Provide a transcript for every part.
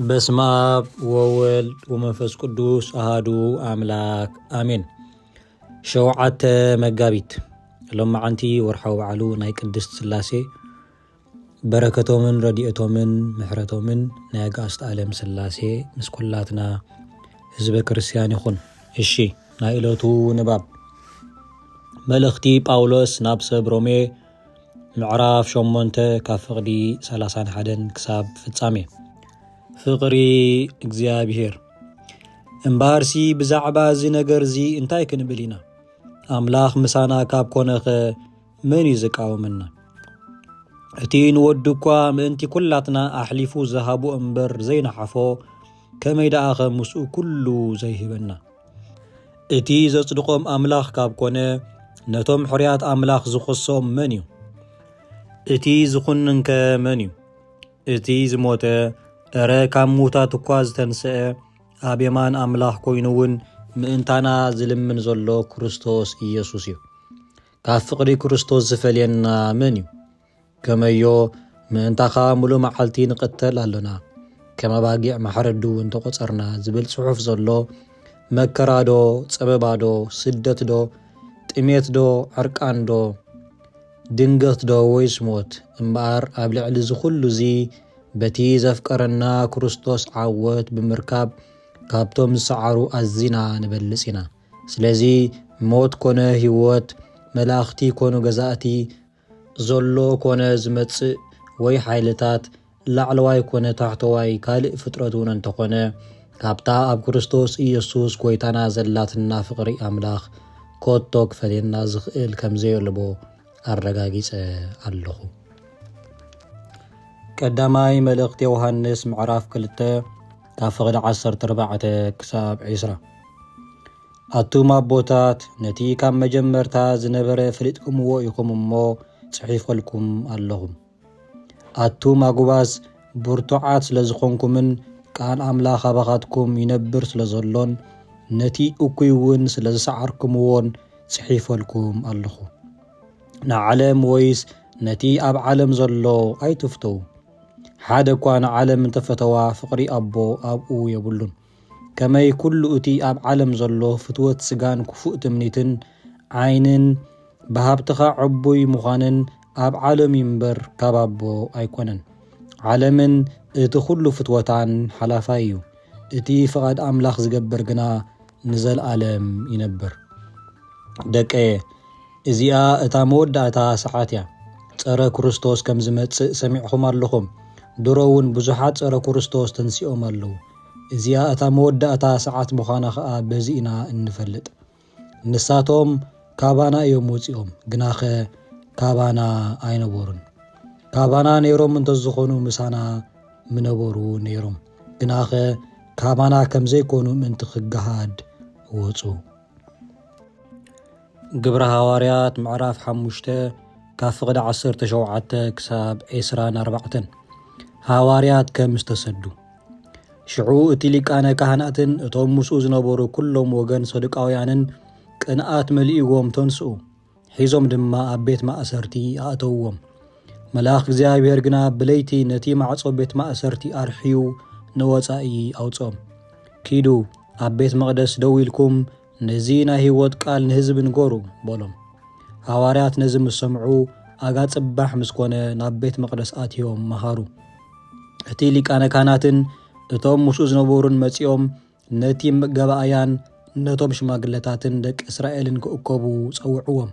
በስመ አብ ወወልድ ወመንፈስ ቅዱስ አሐዱ አምላክ አሜን። 7 መጋቢት ሎማዓንቲ ወርሓዊ በዓሉ ናይ ቅድስት ስላሴ በረከቶምን ረድኤቶምን ምሕረቶምን ናይ ኣጋዕዝተ ዓለም ስላሴ ምስ ኩላትና ህዝበ ክርስቲያን ይኹን። እሺ ናይ ዕለቱ ንባብ መልእኽቲ ጳውሎስ ናብ ሰብ ሮሜ ምዕራፍ 8 ካብ ፍቕዲ 31 ክሳብ ፍጻሜ። ፍቕሪ እግዚኣብሔር እምበሃርሲ ብዛዕባ እዚ ነገር እዚ እንታይ ክንብል ኢና? ኣምላኽ ምሳና ካብ ኮነኸ መን እዩ ዝቃወመና? እቲ ንወዱ እኳ ምእንቲ ኩላትና ኣሕሊፉ ዝሃቦ እምበር ዘይነሓፎ ከመይ ደኣ ኸ ምስኡ ኩሉ ዘይህበና? እቲ ዘጽድቖም ኣምላኽ ካብ ኮነ ነቶም ሕርያት ኣምላኽ ዝኸሶም መን እዩ? እቲ ዝኹንንከ መን እዩ? እቲ ዝሞተ እረ ካብ ሙታት እኳ ዝተንስአ ኣብ የማን ኣምላኽ ኮይኑውን ምእንታና ዝልምን ዘሎ ክርስቶስ ኢየሱስ እዩ። ካብ ፍቕሪ ክርስቶስ ዝፈልየና መን እዩ? ከመዮ ምእንታኻ ሙሉእ መዓልቲ ንቕተል ኣለና ከም ኣባጊዕ ማሕረዱ እንተቖጸርና ዝብል ጽሑፍ ዘሎ መከራዶ፣ ጸበባዶ፣ ስደትዶ፣ ጥሜትዶ፣ ዕርቃንዶ፣ ድንገትዶ ወይስ ሞት እምበኣር ኣብ ልዕሊ ዝኹሉ እዚ በቲ ዘፍቀረና ክርስቶስ ዓወት ብምርካብ ካብቶም ዝሰዓሩ ኣዚና ንበልጽ ኢና። ስለዚ ሞት ኮነ ህይወት፣ መላእኽቲ ኮኑ ገዛእቲ፣ ዘሎ ኮነ ዝመጽእ ወይ ሓይልታት፣ ላዕለዋይ ኮነ ታሕተዋይ፣ ካልእ ፍጥረት እውን እንተኾነ ካብታ ኣብ ክርስቶስ ኢየሱስ ጐይታና ዘላትና ፍቕሪ ኣምላኽ ኮቶ ክፈልየና ዝኽእል ከም ዘየልቦ ኣረጋጊጸ ኣለኹ። ቀዳማይ መልእኽቲ ዮሃንስ ምዕራፍ 2 ካብ ፍቕዲ 14 ክሳብ 20 ኣቱም ኣቦታት ነቲ ካብ መጀመርታ ዝነበረ ፍሊጥኩምዎ ኢኹም እሞ ጽሒፈልኩም ኣለኹም። ኣቱም ኣጉባዝ ብርቱዓት ስለ ዝኾንኩምን ቃል ኣምላኽ ኣባኻትኩም ይነብር ስለ ዘሎን ነቲ እኩይ እውን ስለ ዝሰዓርኩምዎን ጽሒፈልኩም ኣለኹ። ንዓለም ወይስ ነቲ ኣብ ዓለም ዘሎ ኣይትፍተው። ሓደ እኳ ንዓለም እንተፈተዋ ፍቕሪ ኣቦ ኣብኡ የብሉን። ከመይ ኩሉ እቲ ኣብ ዓለም ዘሎ ፍትወት ስጋን ክፉእ ትምኒትን ዓይንን ብሃብትኻ ዕቡይ ምዃንን ኣብ ዓለም ይምበር ካብ ኣቦ ኣይኮነን። ዓለምን እቲ ኩሉ ፍትወታን ሓላፋይ እዩ። እቲ ፍቓድ ኣምላኽ ዝገብር ግና ንዘለኣለም ይነብር። ደቀየ እዚኣ እታ መወዳእታ ሰዓት እያ። ጸረ ክርስቶስ ከም ዝመጽእ ሰሚዕኹም ኣለኹም። ድሮ እውን ብዙሓት ጸረ ክርስቶስ ተንሲኦም ኣለዉ። እዚኣ እታ መወዳእታ ሰዓት ምዃና ኸዓ በዚ ኢና እንፈልጥ። ንሳቶም ካባና እዮም ወፂኦም፣ ግናኸ ካባና ኣይነበሩን። ካባና ነይሮም እንተዝኾኑ ምሳና ምነበሩ ነይሮም፣ ግናኸ ካባና ከም ዘይኮኑ ምእንቲ ክገሃድ ወፁ። ግብረ ሃዋርያት ምዕራፍ 5 ካብ ፍቕዲ 17 ክሳብ 24 ሃዋርያት ከም ዝተሰዱ። ሽዑ እቲ ሊቃነ ካህናትን እቶም ምስኡ ዝነበሩ ኩሎም ወገን ሰዱቃውያንን ቅንኣት መሊእዎም ተንስኡ፣ ሒዞም ድማ ኣብ ቤት ማእሰርቲ ኣእተውዎም። መልኣኽ እግዚኣብሔር ግና ብለይቲ ነቲ ማዕጾ ቤት ማእሰርቲ ኣርሕዩ ንወፃኢ ኣውፅኦም። ኪዱ ኣብ ቤት መቕደስ ደው ኢልኩም ነዚ ናይ ህይወት ቃል ንህዝቢ ንገሩ በሎም። ሃዋርያት ነዚ ምስ ሰምዑ ኣጋ ጽባሕ ምስ ኮነ ናብ ቤት መቕደስ ኣትዮም መሃሩ። እቲ ሊቃነ ካህናትን እቶም ምስኡ ዝነበሩን መጺኦም ነቲ ገባእያን ነቶም ሽማግለታትን ደቂ እስራኤልን ክእከቡ ጸውዕዎም።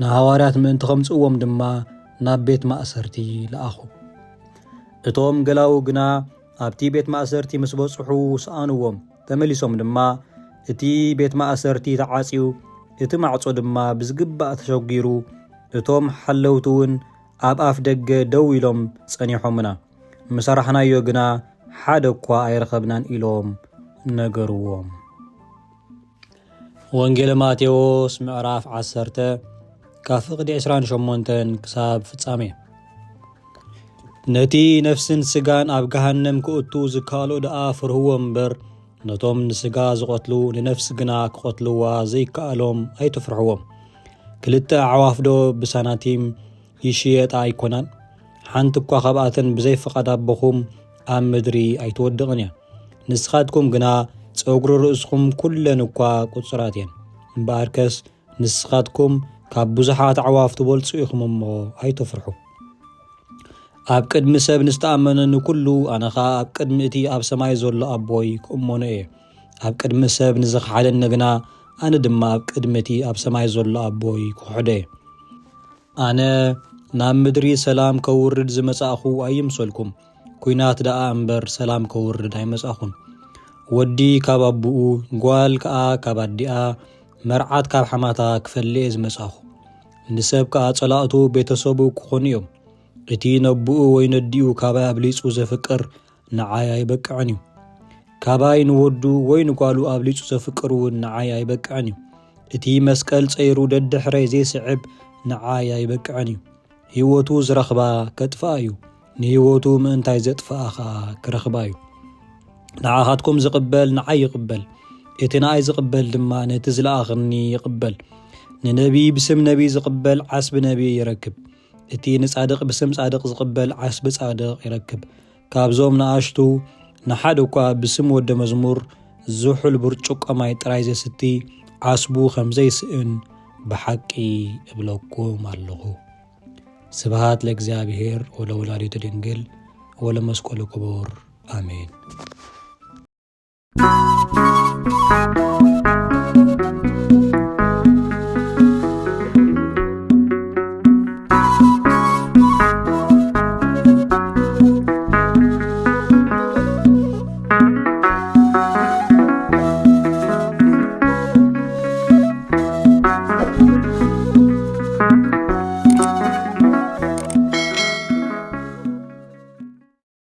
ንሃዋርያት ምእንቲ ኸምጽእዎም ድማ ናብ ቤት ማእሰርቲ ለኣኹ። እቶም ገላው ግና ኣብቲ ቤት ማእሰርቲ ምስ በጽሑ ሰኣንዎም። ተመሊሶም ድማ እቲ ቤት ማእሰርቲ ተዓጺዩ እቲ ማዕጾ ድማ ብዝግባእ ተሸጊሩ እቶም ሓለውቲ እውን ኣብ ኣፍ ደገ ደው ኢሎም ጸኒሖምና። ምሰራሕናዮ ግና ሓደ እኳ ኣይረኸብናን ኢሎም ነገርዎም። ወንጌል ማቴዎስ ምዕራፍ 10 ካብ ፍቕዲ 28 ክሳብ ፍጻሜ። ነቲ ነፍስን ስጋን ኣብ ገሃነም ክእቱ ዝካሎ ደኣ ፍርህዎም እምበር ነቶም ንስጋ ዝቆትሉ ንነፍሲ ግና ክቆትልዋ ዘይከኣሎም ኣይትፍርሕዎም። ክልተ ኣዕዋፍዶ ብሳናቲም ይሽየጣ ኣይኮናን? ሓንቲ እኳ ካብኣተን ብዘይፈቓድ ኣቦኹም ኣብ ምድሪ ኣይትወድቕን እያ። ንስኻትኩም ግና ፀጉሪ ርእስኩም ኩለን እኳ ቁፅራት እየን። እምበኣርከስ ንስኻትኩም ካብ ብዙሓት ኣዕዋፍ ትበልፁ ኢኹም እሞ ኣይትፍርሑ። ኣብ ቅድሚ ሰብ ንዝተኣመነኒ ኩሉ ኣነ ኸ ኣብ ቅድሚ እቲ ኣብ ሰማይ ዘሎ ኣቦይ ክእመኖ እየ። ኣብ ቅድሚ ሰብ ንዘኽሓለኒ ግና ኣነ ድማ ኣብ ቅድሚ እቲ ኣብ ሰማይ ዘሎ ኣቦይ ክውሕዶ እየ። ኣነ ናብ ምድሪ ሰላም ከውርድ ዝመጻእኹ ኣይምሰልኩም፣ ኩናት ደኣ እምበር ሰላም ከውርድ ኣይመጻእኹን። ወዲ ካብ ኣቡኡ ጓል ከኣ ካብ ኣዲኣ መርዓት ካብ ሓማታ ክፈልየ ዝመጻእኹ። ንሰብ ከኣ ጸላእቱ ቤተሰቡ ክኾኑ እዮም። እቲ ነብኡ ወይ ነዲኡ ካባይ ኣብሊጹ ዘፍቅር ንዓይ ኣይበቅዕን እዩ። ካባይ ንወዱ ወይ ንጓሉ ኣብሊጹ ዘፍቅር እውን ንዓይ ኣይበቅዕን እዩ። እቲ መስቀል ፀይሩ ደድሕረይ ዘይስዕብ ንዓይ ኣይበቅዕን እዩ። ህይወቱ ዝረኽባ ከጥፍኣ እዩ፣ ንህይወቱ ምእንታይ ዘጥፍኣ ኸኣ ክረኽባ እዩ። ንዓኻትኩም ዝቕበል ንዓይ ይቕበል፣ እቲ ንዓይ ዝቕበል ድማ ነቲ ዝለኣኸኒ ይቕበል። ንነቢይ ብስም ነቢይ ዝቕበል ዓስቢ ነቢይ ይረክብ። እቲ ንጻድቕ ብስም ጻድቕ ዝቕበል ዓስቢ ጻድቕ ይረክብ። ካብዞም ንኣሽቱ ንሓደ እኳ ብስም ወደ መዝሙር ዝውሑል ብርጭቆ ማይ ጥራይ ዘስቲ ዓስቡ ከም ዘይስእን ብሓቂ እብለኩም ኣለኹ። ስብሃት ለእግዚአብሔር ወለወላዲቱ ድንግል ወለመስቀሉ ክቡር አሜን።